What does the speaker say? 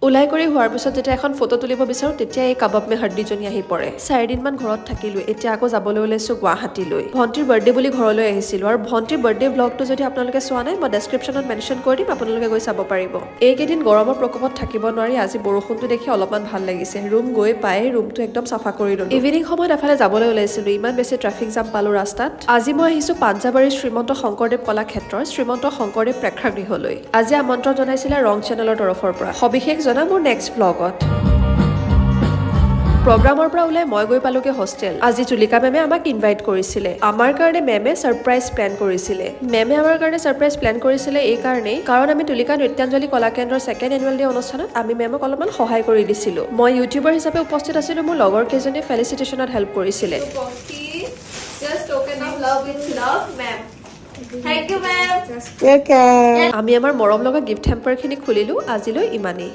ওলাই কৰি হোৱাৰ পিছত যেতিয়া এখন ফটো তুলিব বিচাৰো তেতিয়া এই কাবাব মে হাড্ডিজনী আহি পৰে 4 দিন মান ঘৰত থাকিলো এতিয়া আকৌ যাবলৈ ওলাইছো গুৱাহাটীলৈ ভণ্টিৰ বাৰ্থডে বুলি ঘৰলৈ আহিছিলো আৰু ভণ্টিৰ বাৰ্থডে ব্লগটো যদি আপোনালোকে চোৱা নাই মই ডেছক্ৰিপশ্যনত মেনশ্যন কৰি দিম আপোনালোকে গৈ চাব পাৰিব এইকেইদিন গৰমৰ প্ৰকোপত থাকিব নোৱাৰি আজি বৰষুণটো দেখি অলপমান ভাল লাগিছে ৰুম গৈ পাই ৰুমটো একদম চাফা কৰি ললো ইভিনিং সময়ত এফালে যাবলৈ ওলাইছিলো ইমান বেছি ট্ৰাফিক জাম পালো ৰাস্তাত আজি মই আহিছো পাঞ্জাবাৰী শ্ৰীমন্ত শংকৰদেৱ কলাক্ষেত্ৰৰ শ্ৰীমন্ত শংকৰদেৱ প্ৰেক্ষাগৃহলৈ আজি আমন্ত্ৰণ জনাইছিলে ৰং চেনেলৰ তৰফৰ পৰা সবিশেষ জনা মোৰ নেক্সট ব্লগত প্ৰগ্ৰামৰ পৰা ওলাই মই গৈ পালোগে হোষ্টেল আজি তুলিকা মেমে আমাক ইনভাইট কৰিছিলে আমাৰ কাৰণে মেমে সাৰপ্ৰাইজ প্ল্যান কৰিছিলে মেমে আমাৰ কাৰণে সাৰপ্ৰাইজ প্ল্যান কৰিছিলে এই কাৰণেই কাৰণ আমি তুলিকা নৃত্যাঞ্জলি কলা কেন্দ্ৰৰ ছেকেণ্ড এনুৱেল ডে অনুষ্ঠানত আমি মেমক অলপমান সহায় কৰি দিছিলো মই ইউটিউবাৰ হিচাপে উপস্থিত আছিলো মোৰ লগৰ কেইজনে ফেলিচিটেশ্যনত হেল্প কৰিছিলে আমি আমাৰ মৰম লগা গিফ্ট হেম্পাৰখিনি খুলিলো আজিলৈ ইমানেই